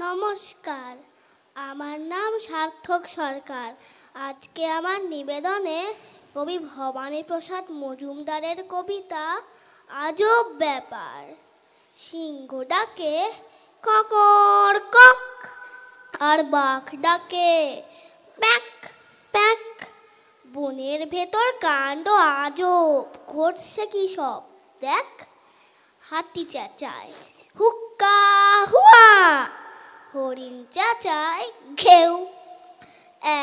নমস্কার, আমার নাম সার্থক সরকার। আজকে আমার নিবেদনে কবি ভবানীপ্রসাদ মজুমদারের কবিতা আজব ব্যাপার। সিংহ ডাকে ককর কক, আর বাঘ ডাকে প্যাক প্যাক। বনের ভেতর কাণ্ড আজব, ঘটছে কি সব দেখ। হাতি চেঁচায় হুক্কা হুয়া, হরিণ চেঁচায় ঘেউ।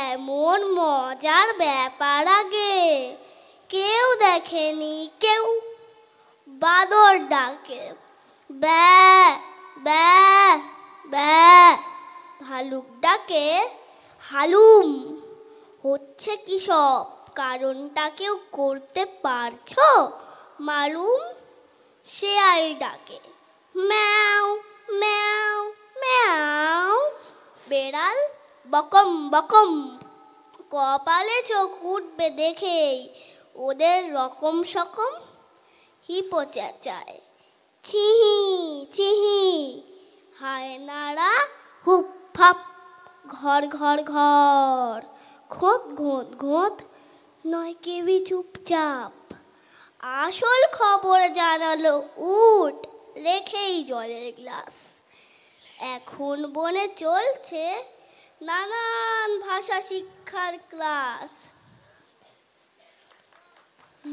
এমন মজার ব্যাপার আগে কেউ দেখেনি কেউ। বাদর ডাকে ব্যা ব্যা ব্যা, ভালুক ডাকে হালুম। হচ্ছে কি সব, কারণটা কেউ করতে পারছো মালুম? শেয়াল ডাকে ম্যাও ম্যাও ম্যাও। বেড়াল বকম বকম, কপালে চোখ উঠবে দেখেই ওদের রকম সকম। হিপো চেঁচায় ছিহি ছিহি, হায়নারা হুপ ফাপ। ঘর ঘর ঘর, ঘোঁত ঘোঁত ঘোঁত, নয় কেউই চুপচাপ। আসল খবর জানালো উঠ, রেখেই জলের গ্লাস। এখন বনে চলছে নানান ভাষা শিক্ষার ক্লাস।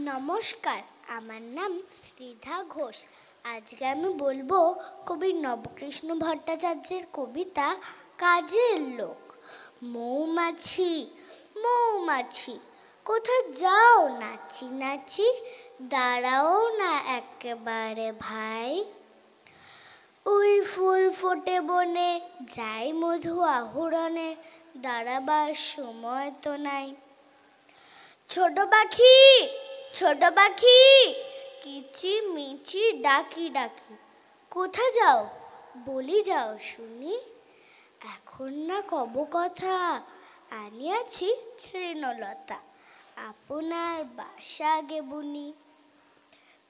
নমস্কার, আমার নাম শ্রীধা ঘোষ। আজকে আমি বলবো কবি নবকৃষ্ণ ভট্টাচার্যের কবিতা কাজের লোক। মৌমাছি মৌমাছি, কোথায় যাও নাচি নাচি, দাঁড়াও না একেবারে ভাই। ওই ফুল ফোটে বনে, যাই মধু আহরণে, দাঁড়াবার সময় তো নাই। ছোট পাখি ছোট পাখি, কিচি মিচি ডাকি ডাকি, কোথা যাও বলি যাও শুনি। এখন না কব কথা, আনিয়াছি তৃণলতা, আপনার বাসা গে বুনি।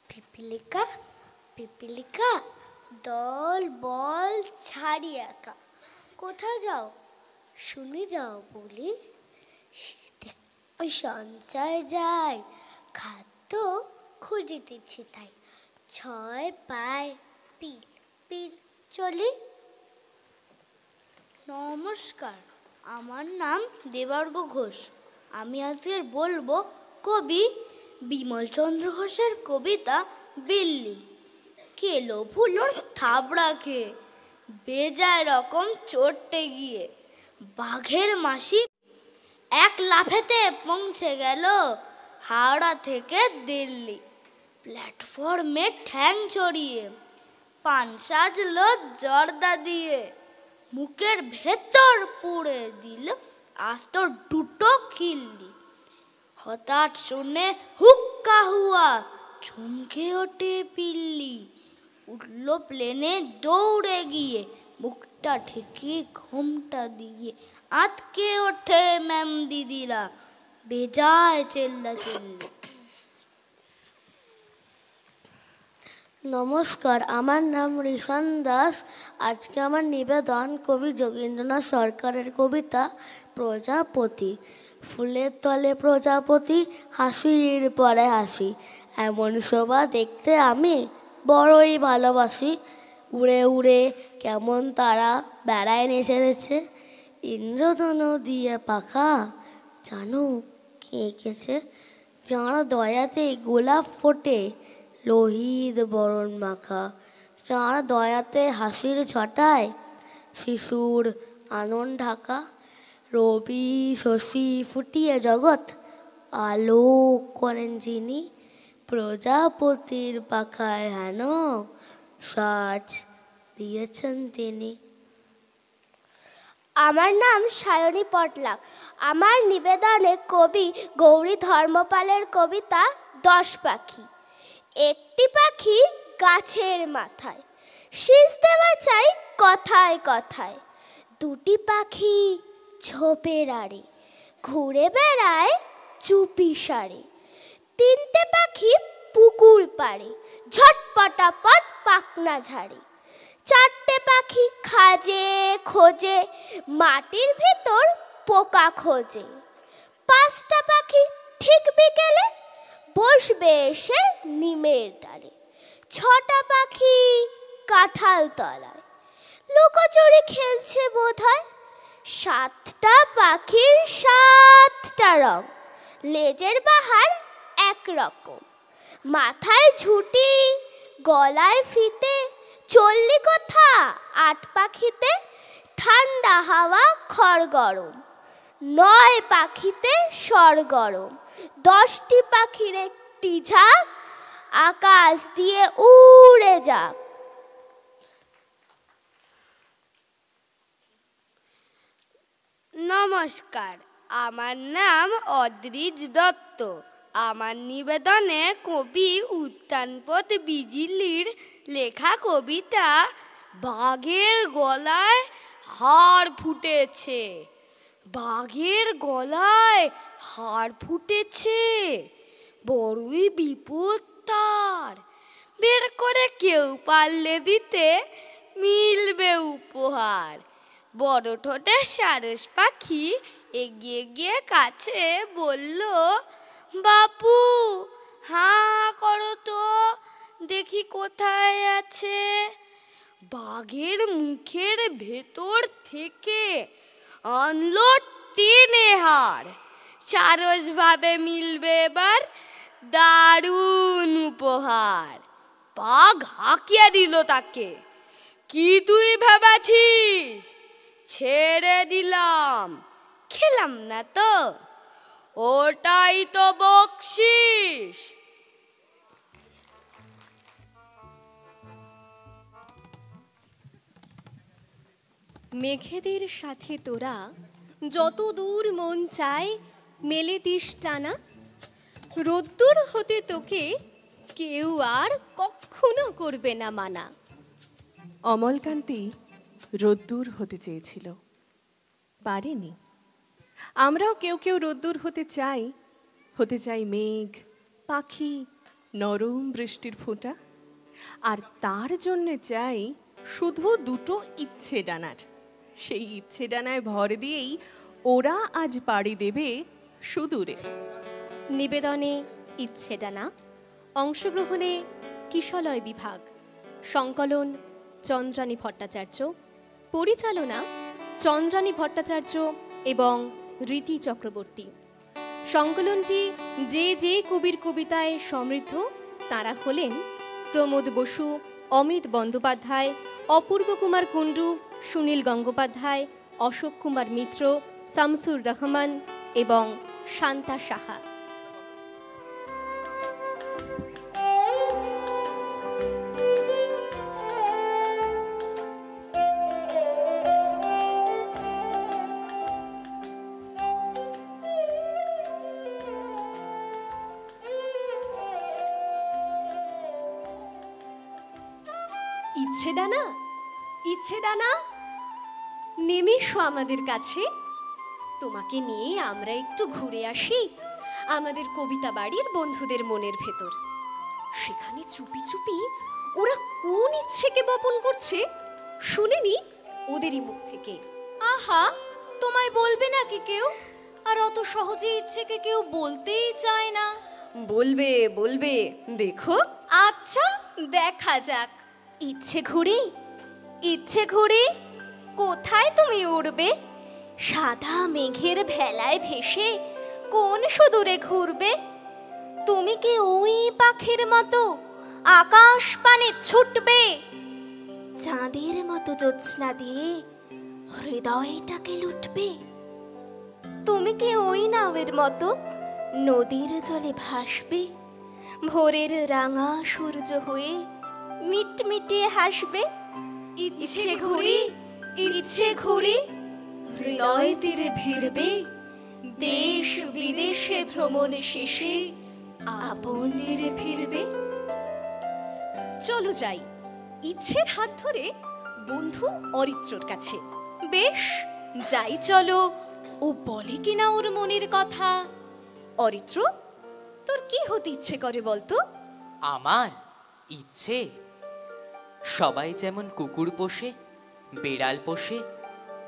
পিপিলিকা পিপিলিকা, দল বল ছাড়ি একা, কোথা যাও শুনি যাও বলি। সঞ্চয় যায়, খাদ্য খুঁজিতেছি তাই, ছয় পায় পিল পিল চলি। নমস্কার, আমার নাম দেবার্ঘ ঘোষ। আমি আজকে বলবো কবি বিমলচন্দ্র ঘোষের কবিতা বিল্লি। খেলো ভুলোর থাবড়া খেয়ে, বেজায় রকম চড়তে গিয়ে, বাঘের মাসি এক লাফেতে পৌঁছে গেল হাওড়া থেকে দিল্লি। প্ল্যাটফর্মে ঠ্যাং ছড়িয়ে, পান সাজলো জর্দা দিয়ে, মুখের ভেতর পুড়ে দিল আস্ত দুটো খিল্লি। হঠাৎ শুনে হুক্কা হুয়া, চমকে ওঠে পিল্লি। উঠল প্লেনে দৌড়ে গিয়ে, মুখটা ঢেকে ঘোমটা দিয়ে, আটকে ওঠে ম্যাম দিদিরা, বেজায় চেল্লা চেল্লি। নমস্কার, আমার নাম রিশান দাস। আজকে আমার নিবেদন কবি যোগীন্দ্রনাথ সরকারের কবিতা প্রজাপতি। ফুলের তলে প্রজাপতি, হাসির পরে হাসি, এমন শোভা দেখতে আমি বড়ই ভালোবাসি। উড়ে উড়ে কেমন তারা বেড়ায় নেচে নেচে, ইন্দ্রধনু দিয়ে পাখা জানো কে এঁকেছে। যাঁর দয়াতে গোলাপ ফোটে, লোহিত বরণ মাখা, যাঁর দয়াতে হাসির ছটায় শিশুর আনন ঢাকা। রবি শশী ফুটিয়ে জগৎ আলোক করেন যিনি, প্রজাপতির পাখায় হেন সাজ দিয়েছেন তিনি। আমার নাম সায়নী পটলাক। আমার নিবেদনে কবি গৌরী ধর্মপালের কবিতা 10 পাখি। একটি পাখি গাছের মাথায়, শীষ দেওয়া চাই কথায় কথায়। দুটি পাখি ঝোপের আড়ে, ঘুরে বেড়ায় চুপি সারে। তিনটে পাখি পুকুর পাড়ে, ঝটপটাপট পাখনা ঝাড়ে। চারটে পাখি খাজে খোঁজে, মাটির ভেতর পোকা খোঁজে। 5টা পাখি ঠিক বিকেলে বসবে এসে নিমের ডালে। 6টা পাখি কাঁঠাল তলায় লুকোচুরি খেলছে বোধহয়। 7টা পাখির 7টা রং, লেজের বাহার একরকম। মাথায় ঝুঁটি, গলায় ফিতে, চললি কোথা 8 পাখিতে? ঠান্ডা হাওয়া খড় গরম, 9 পাখিতে সরগরম। 10টি পাখির একটি ঝাঁক, আকাশ দিয়ে উড়ে যাক। নমস্কার, আমার নাম অদ্রিজ দত্ত। আমার নিবেদনে কবি উত্তানপদ বিজলির লেখা কবিতা বাঘের গলায় হাড় ফুটেছে। বাঘের গলায় হাড় ফুটেছে, বড়ই বিপদ তার। বের করে কেউ পারলে দিতে মিলবে উপহার। বড় ঠোঁটের সারস পাখি এগিয়ে গিয়ে কাছে বলল, বাপু হাঁ করো তো, দেখি কোথায় আছে। বাঘের মুখের ভেতর থেকে আনলো 3 হাড়। সারস ভাবে মিলবে এবার দারুণ উপহার। বাঘ হাঁকিয়ে দিল তাকে, কি তুই ভেবেছিস? ছেড়ে দিলাম, খেলাম না তো, ওটাই তো বকশিস। মেঘেদের সাথে তোরা যত দূর মন চায় মেলেতিস টানা। রোদ্দুর হতে তোকে কেউ আর কখনো করবে না মানা। অমলকান্তি রোদ্দুর হতে চেয়েছিল, পারেনি। আমরাও কেউ কেউ রোদ্দুর হতে চাই মেঘ, পাখি, নরম বৃষ্টির ফোঁটা। আর তার জন্য চাই শুধু 2টো ইচ্ছে ডানার। সেই ইচ্ছে ডানায় ভর দিয়েই ওরা আজ পাড়ি দেবে সুদূরে। নিবেদনে ইচ্ছে ডানা, অংশগ্রহণে কিশলয় বিভাগ, সংকলন চন্দ্রানী ভট্টাচার্য, পরিচালনা চন্দ্রানী ভট্টাচার্য এবং রীতি চক্রবর্তী। সংকলনটি যে যে কবির কবিতায় সমৃদ্ধ তারা হলেন প্রমোদ বসু, অমিত বন্দ্যোপাধ্যায়, অপূর্ব কুমার কুণ্ডু, সুনীল গঙ্গোপাধ্যায়, অশোক কুমার মিত্র, শামসুর রহমান এবং শান্তা সাহা। ইচ্ছে ডানা নেমে এসো আমাদের কাছে। তোমাকে নিয়ে আমরা একটু ঘুরে আসি আমাদের কবিতা বাড়ির বন্ধুদের মনের ভেতর। সেখানে চুপি চুপি ওরা কোন ইচ্ছেকে বপন করছে শুনে নি ওদেরই মুখ থেকে। আহা, তোমায় বলবে নাকি কেউ? আর অত সহজে ইচ্ছেকে কেউ বলতেই চায় না। বলবে বলবে, দেখো। আচ্ছা, দেখা যাক। ইচ্ছে ঘুড়ি কোথায় তুমি উড়বে? সাদা মেঘের ভেলায় ভেসে কোন সুদূরে ঘুরবে? তুমি কি ওই পাখির মতো আকাশ পানে ছুটবে? চাঁদের মতো জ্যোৎস্না দিয়ে হৃদয়টাকে লুটবে? তুমি কি ওই নাওয়ের মতো নদীর জলে ভাসবে? ভোরের রাঙা সূর্য হয়ে মিটমিটিয়ে হাসবে? ইচ্ছে ঘুড়ি হৃদয় তীরে ভিড়বে, দেশ বিদেশে ভ্রমণ শেষে আপন নিরে ফিরবে। চলো যাই ইচ্ছের হাত ধরে বন্ধু অরিত্রর কাছে। বেশ, যাই চলো। ও বলে কিনা ওর মনের কথা। অরিত্র, তোর কি হতে ইচ্ছে করে বলতো? আমার ইচ্ছে সবাই যেমন কুকুর পোষে বেড়াল পোষে,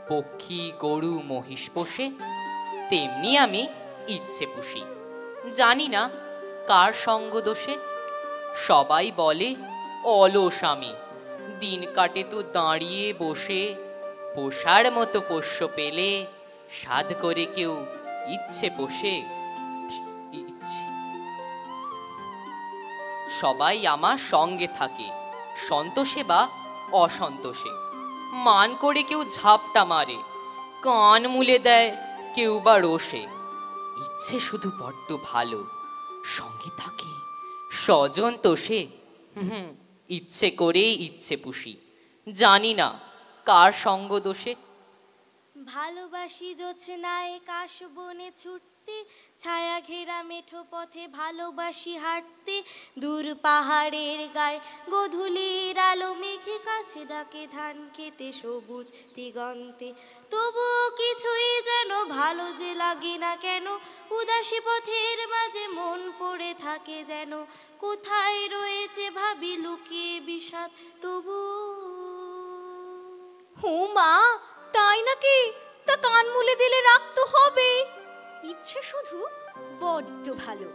পক্ষী গরু মহিষ পোষে, তেমনি আমি ইচ্ছে পুষি। জানি না কার সঙ্গ দোষে, সবাই বলে অলস আমি, দিন কাটে তো দাঁড়িয়ে বসে। পোষার মতো পোষ্য পেলে সাধ করে কেউ ইচ্ছে পোষে। ইচ্ছে সবাই আমার সঙ্গে থাকে, সন্তোষে বা অসন্তোষে। মান করে কেউ ঝাপটা মারে, কান মুলে দেয় কেউ বা রোষে। ইচ্ছে শুধু বড্ড ভালো, সঙ্গে থাকে স্বজন তোষে। ইচ্ছে করেই ইচ্ছে পুষি, জানি না কার সঙ্গ দোষে। ভালোবাসি জোছনায় কাশ বনে ছুটতে, ছায়া ঘেরা মেঠো পথে ভালোবাসি হাঁটতে। দূর পাহাড়ের গায়ে গোধূলির আলো মেঘে কাছে ডাকে ধান খেতে সবুজ দিগন্তে। তবুও কিছুই যেন ভালো যে লাগে না কেন, উদাসী পথের মাঝে মন পড়ে থাকে যেন। কোথায় রয়েছে ভাবি লুকিয়ে বিষাদ তবু। হুমা, তাই নাকি? তা কান মুলে দিলে রাখতে হবে। ইচ্ছে শুধু বড্ড ভালো,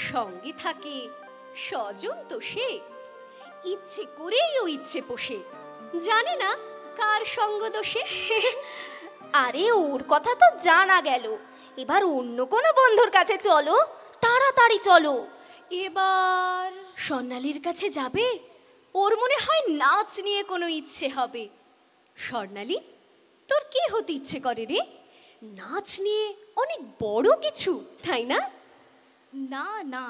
সঙ্গে থাকে স্বজন তো সে। ইচ্ছে করেই ও ইচ্ছে পোষে, জানে না কার সঙ্গ দোষে। আরে ওর কথা তো জানা গেল, এবার অন্য কোনো বন্ধুর কাছে চলো, তাড়াতাড়ি চলো। এবার স্বর্ণালীর কাছে যাবে? ওর মনে হয় নাচ নিয়ে কোনো ইচ্ছে হবে। স্বর্ণালী, তোর কি হতে ইচ্ছে করে রে? নাচ নিয়ে অনেক বড় কিছু, তাই না? না না,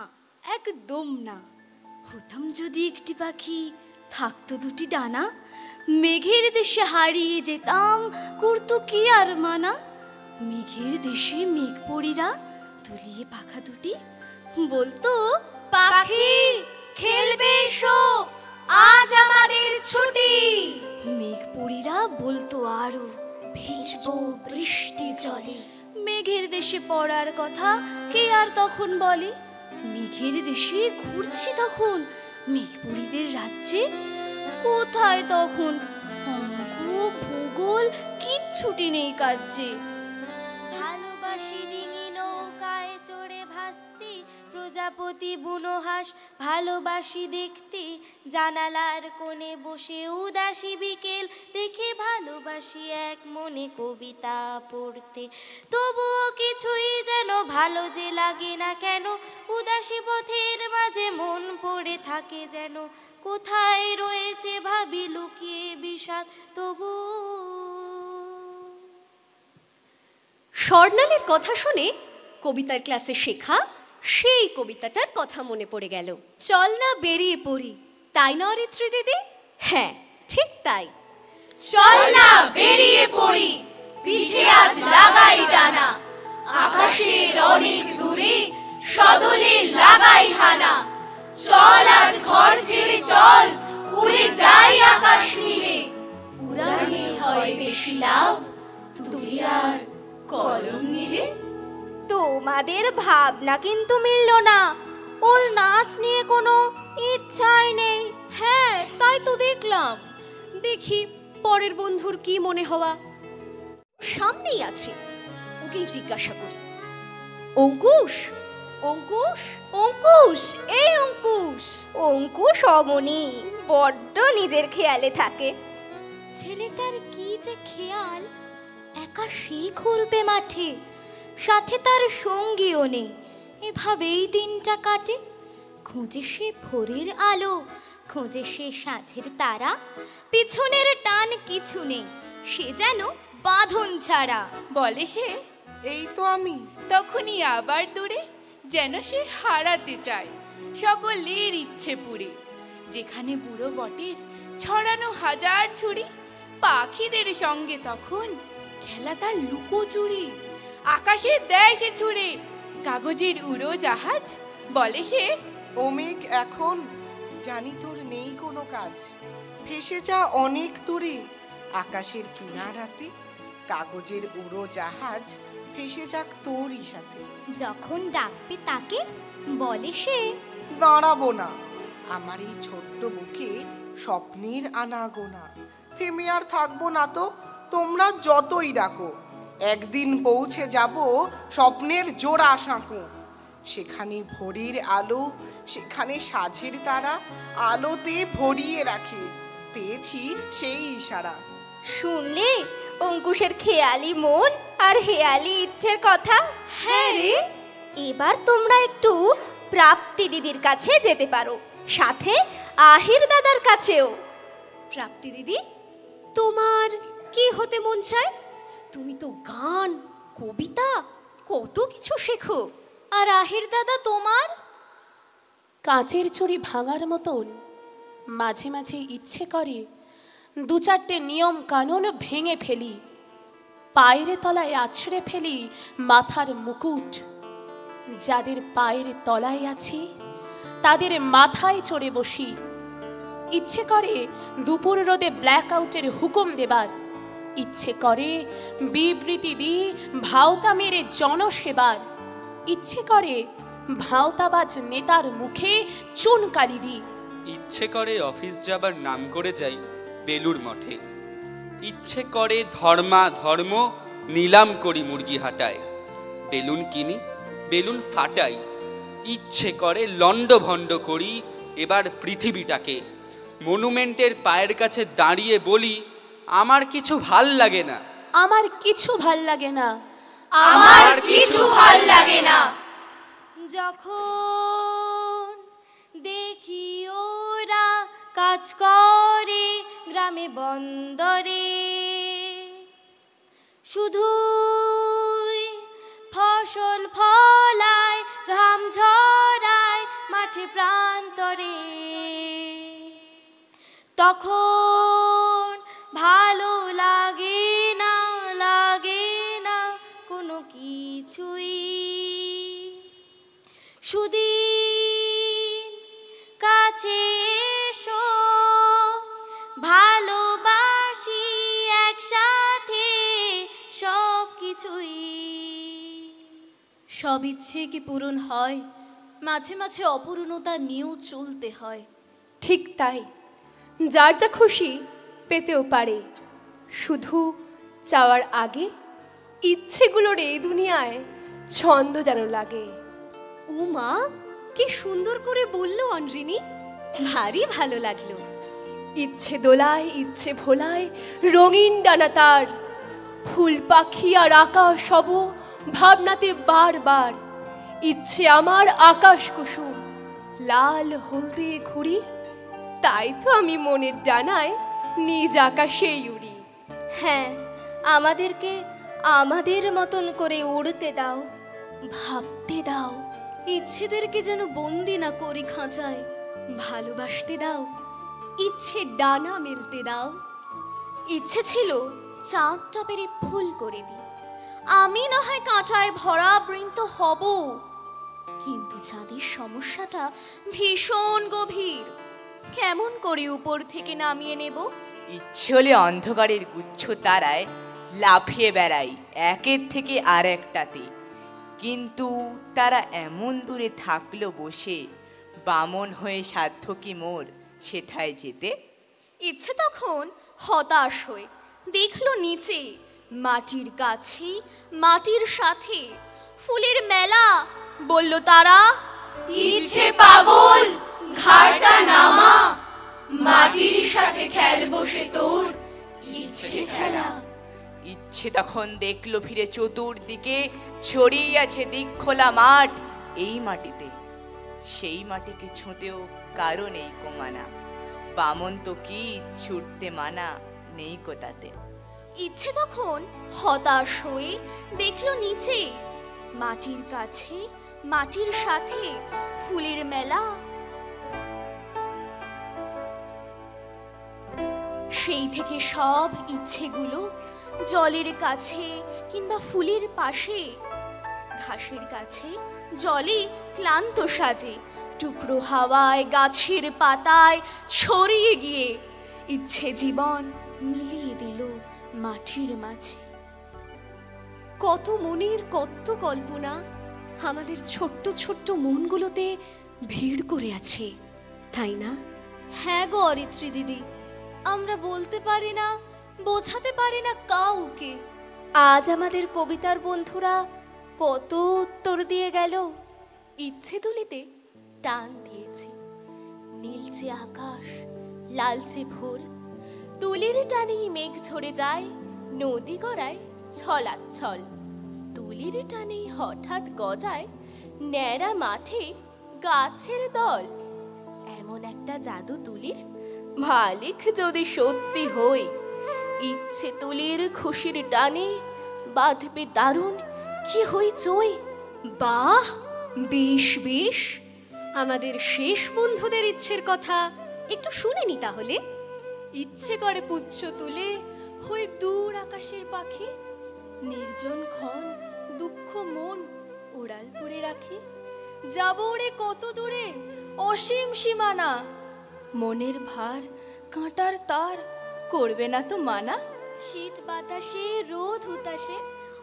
একদম না। হতাম যদি একটি পাখি, থাকতো দুটি ডানা, মেঘের দেশে হারিয়ে যেতাম, করতো কি আর মানা। মেঘের দেশে মেঘ পরীরা তুলিয়ে পাখা দুটি বলতো, পাখি খেলবে এসো, আজ আমাদের ছুটি। মেঘ পরীরা বলতো আরো, ভিজবো বৃষ্টি জলে। মেঘের দেশে পড়ার কথা কে আর তখন বলে। মেঘের দেশে ঘুরছি তখন, মেঘপুরীদের রাজ্যে। কোথায় তখন অঙ্ক ভূগোল কিচ্ছুটি নেই কাজ্যে। ভালোবাসি ডিঙি নৌকায় চড়ে ভাসতে, প্রজাপতি বুনো হাঁস ভালোবাসি দেখতে। জানালার কোণে বসে উদাসী বিকেল দেখে ভালোবাসি এক মনে কবিতা পড়তে। তবুও কিছুই যেন ভালো যে লাগে না কেন, উদাসী পথের মাঝে মন পড়ে থাকে যেন। কোথায় রয়েছে ভাবি লুকিয়ে বিষাদ তবু। স্বর্ণালীর কথা শুনে কবিতার ক্লাসে শেখা সেই কবিতাটার কথা মনে পড়ে গেল। চল না বেরিয়ে পড়ি, তাই না অরিত্রী দিদি? হ্যাঁ, ঠিক তাই। চল না বেরিয়ে পড়ি, পিঠে আজ লাগাই ডানা, আকাশের অনেক দূরে সদলে লাগাই হানা। চল আজ ঘর ছেড়ে চল, উড়ে যাই আকাশ নীলে। উড়ানে হয় বেশি লাভ, তুই আর কলম নিলে। তোমাদের ভাবনা কিন্তু মিলল না, ওর নাচ নিয়ে কোনো ইচ্ছাই নেই। হ্যাঁ, তাই তো দেখলাম। দেখি পরের বন্ধুর কি মনে হওয়া। সামনেই আছে, ওকেই জিজ্ঞাসা করি। অঙ্কুশ, অঙ্কুশ, অঙ্কুশ, এই অঙ্কুশ। অঙ্কুশ অমনি বড্ড নিজের খেয়ালে থাকে। ছেলেটার কি যে খেয়াল, একা সে ঘুরবে মাঠে, সাথে তার সঙ্গীও নেই। এভাবেই দিনটা কাটে, খোঁজে সে ভোরের আলো, খোঁজে সে সাঁঝের তারা। পিছনের টান কিছু নেই, সে যেন বাঁধন ছাড়া। বলে সে, এই তো আমি। তখনই আবার দূরে, যেন সে হারাতে চায় সকলের ইচ্ছে পুরে। যেখানে বুড়ো বটের ছড়ানো হাজার ছুরি, পাখিদের সঙ্গে তখন খেলা তার লুকোচুরি। আকাশে দেয় সে ছুড়ে কাগজের উড়ো জাহাজ। বলে সে, অমিক এখন জানি তোর নেই কোনো কাজ, ভেসে যা অনেক দূরে আকাশের কিনারাতে। কাগজের উড়ো জাহাজ ভেসে যাক তোরই সাথে। যখন ডাকবে তাকে বলে সে, দাঁড়াবো না, আমার এই ছোট্ট বুকে স্বপ্নের আনাগোনা। থেমে আর থাকবো না তো, তোমরা যতই ডাকো। একদিন পৌঁছে যাব স্বপ্নের জোড়া সাঁকো। সেখানে ভোরের আলো, সেখানে সাঁঝের তারা আলোতে ভরিয়ে রাখে, পেয়েছি সেই ইশারা। শুনলে অঙ্কুশের খেয়ালি মন আর হেয়ালি ইচ্ছের কথা? হ্যাঁ রে, এবার তোমরা একটু প্রাপ্তি দিদির কাছে যেতে পারো, সাথে আহির দাদার কাছেও। প্রাপ্তি দিদি, তোমার কি হতে মন চায়? তুমি তো গান, কবিতা, কত কিছু শেখো। আর আহির দাদা তোমার? কাঁচের চুড়ি ভাঙার মতন মাঝে মাঝে ইচ্ছে করে দু চারটে নিয়ম কানুন ভেঙে ফেলি, পায়ের তলায় আছড়ে ফেলি মাথার মুকুট। যাদের পায়ের তলায় আছি তাদের মাথায় চড়ে বসি। ইচ্ছে করে দুপুর রোদে ব্ল্যাক আউটের হুকুম দেবার, ইচ্ছে করে বিবৃতি দিয়ে ভাওতা মেরে জনসেবার, ইচ্ছে করে ভাওতাবাজ নেতার মুখে চুন কালি দিই। ইচ্ছে করে অফিস যাবার নাম করে যাই বেলুর মঠে। ইচ্ছে করে ধর্মা ধর্ম নিলাম করি মুরগি হাটায়। বেলুন কিনি, বেলুন ফাটাই। ইচ্ছে করে লন্ড ভন্ড করি এবার পৃথিবীটাকে। মনুমেন্টের পায়ের কাছে দাঁড়িয়ে বলি, আমার কিছু ভাল লাগে না, আমার কিছু ভাল লাগে না, আমার কিছু ভাল লাগে না। যখন দেখি ওরা কাজ করে গ্রামে বন্দরে, শুধুই ফসল ফলায় ঘাম ঝরায় মাঠে প্রান্তরে, তখন ভালো লাগে না, লাগে না কোনো কিছুই। সুদিন কাছে এসো, ভালোবাসি একসাথে সব কিছুই। সব ইচ্ছে কি পূরণ হয়? মাঝে মাঝে অপূর্ণতা নিয়েও চলতে হয়। ঠিক তাই, যার যা খুশি পেতেও পারে, শুধু চাওয়ার আগে ইচ্ছেগুলোর এই দুনিয়ায় ছন্দ যেন লাগে। ও মা, কি সুন্দর করে বললো অনরিনী, ভারী ভালো লাগলো। ইচ্ছে দোলায়, ইচ্ছে ভোলায় রঙিন ডানা তার, ফুল পাখি আর আকাশ সব ভাবনাতে বারবার। ইচ্ছে আমার আকাশ কুসুম, লাল হলদে ঘুরি, তাই তো আমি মনের ডানায় নিজ আকাশেই উড়ি। হ্যাঁ, আমাদেরকে আমাদের মতন করে উড়তে দাও, ভাবতে দাও। ইচ্ছেদেরকে যেন বন্দি না করি খাঁচায়, ভালোবাসতে দাও, ইচ্ছে ডানা মেলতে দাও। ইচ্ছে ছিল চাঁদটা পেরে ফুল করে দিই, আমি না হয় কাঁটায় ভরা বৃন্ত হব, কিন্তু চাঁদের সমস্যাটা ভীষণ গভীর, কেমন করে উপর থেকে নামিয়ে নেব? ইচ্ছে হলে অন্ধকারের গুচ্ছ তারায় লাফিয়ে বেড়াই একের থেকে আর একটাতে, কিন্তু তারা এমন দূরে থাকলো বসে, বামন হয়ে সাধ্য কি মোর সেথায় যেতে। ইচ্ছে তখন হতাশ হয়ে দেখলো নিচে, মাটির কাছে মাটির সাথে ফুলের মেলা। বলল তারা, ইচ্ছে পাগল, ঘাড়টা নামা, মাটির সাথে খেল বসে তোর ইচ্ছে খেলা। ইচ্ছে তখন দেখলো ফিরে চতুর্দিকে ছড়িয়ে আছে দিক খোলা মাঠ। এই মাটিতে, সেই মাটিকে ছুঁতেও কারো নেই কমানা, বামন তো কি ছুটতে মানা নেই কোটাতে। ইচ্ছে তখন হতাশ হয়ে দেখলো নিচে, মাটির কাছে মাটির সাথে ফুলের মেলা। সেই থেকে সব ইচ্ছেগুলো জলের কাছে কিংবা ফুলের পাশে, ঘাসের কাছে জলে ক্লান্ত সাজে, টুকরো হাওয়ায় গাছের পাতায় ছড়িয়ে গিয়ে ইচ্ছে জীবন মিলিয়ে দিল মাটির মাঝে। কত মনের কত কল্পনা আমাদের ছোট্ট ছোট্ট মনগুলোতে ভিড় করে আছে, তাই না? হ্যাঁ গো অরিত্রী দিদি, আমরা বলতে পারি না, বোঝাতে পারি না কাউকে। আজ আমাদের কবিতার বন্ধুরা কত উত্তর দিয়ে গেল। ইচ্ছে তুলিতে টান দিয়েছি, নীলচে আকাশ, লালচে ভোর, তুলির টানেই মেঘ ঝরে যায়, নদী গড়ায় ছলাচ্ছল। তুলির টানেই হঠাৎ গজায় ন্যাড়া মাঠে গাছের দল। এমন একটা জাদু তুলির, মালিক যদি সত্যি হই, ইচ্ছে তুলির খুশির টানে বাঁধবে দারুণ কি হইচই। বাহ, বেশ বেশ। আমাদের শেষ বন্ধুদের ইচ্ছের কথা একটু শুনে নি তাহলে। ইচ্ছে করে পুচ্ছ তুলে হই দূর আকাশের পাখি, নির্জন ক্ষণ দুঃখ মন উড়াল পুরে রাখি। যাব রে কত দূরে অসীম সীমানা, মনের ভার কাঁটার তার করবে না তো মানা। শীত বাতাসে রোদ হুতাশে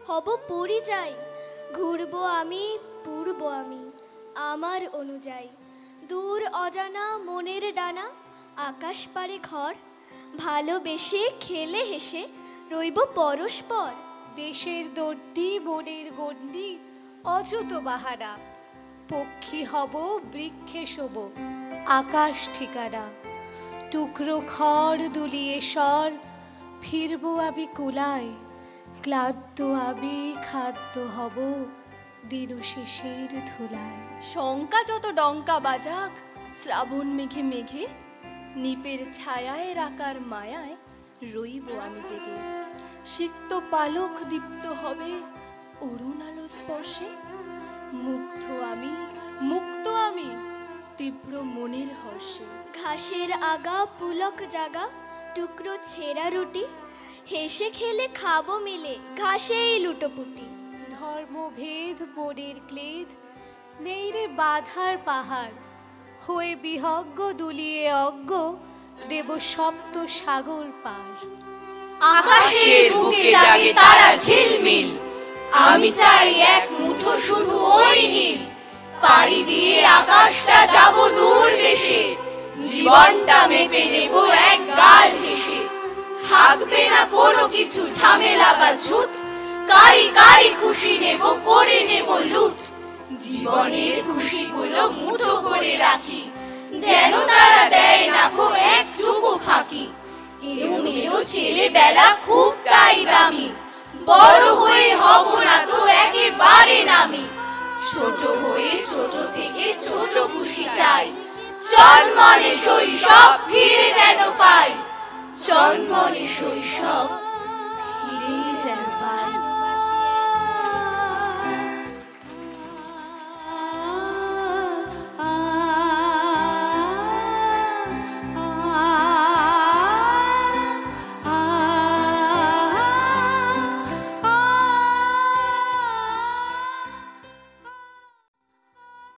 হব পরিযায়ী, ঘুরবো আমি পুরবো আমি আমার অনুযায়ী। দূর অজানা মনের ডানা, আকাশ পারে ঘর, ভালোবেসে খেলে হেসে রইব পরস্পর। দেশের দর্দি বনের গণ্ডি অযুত বাহারা, পক্ষী হব বৃক্ষে শোব আকাশ ঠিকানা। টুকরো খড় দুলিয়ে স্বর, ফিরবো আমি কুলায়, ক্লান্ত আমি খাদ্য হব দিন শেষের ধুলায়। শঙ্কা যত ডঙ্কা বাজাক শ্রাবণ মেঘে মেঘে, নিপের ছায়ায় রাকার মায়ায় রইব আমি জেগে। সিক্ত পালক দীপ্ত হবে অরুণ আলোর স্পর্শে, মুক্ত আমি তীব্র মনের হর্ষে। ঘাসের আগা পুলক জাগা, টুকরো ছেঁড়া রুটি, হেসে খেলে খাবো মিলে ঘাসেই লুটোপুটি। ধর্মভেদ বনের ক্লেদ নেই রে বাধার পাহাড়, হয়ে বিহজ্ঞ দুলিয়ে অজ্ঞ দেব সপ্ত সাগর পার। আকাশের বুকে জাগে তারা ঝিলমিল, আমি চাই এক মুঠো শুধু ওই নীল। পাড়ি দিয়ে আকাশটা যাব দূর দেশে, জীবনটা মেপে নেব এক গাল হেসে। থাকবে না কোনো কিছু ঝামেলা বা ঝুট, কারি কারি খুশি নেব করে নেব লুট। জীবনের খুশিগুলো মুঠো করে রাখি, যেন তারা দেয় না গো একটুকু ফাঁকি। এলোমেলো ছেলেবেলা খুব তাই দামি, বড় হয়ে হব না তো একেবারে নামি। ছোট হয়ে ছোট থেকে ছোট খুশি চাই, চনমনে শৈশব ফিরে যেন পাই। চনমনে শৈশব ফিরে যেন পাই।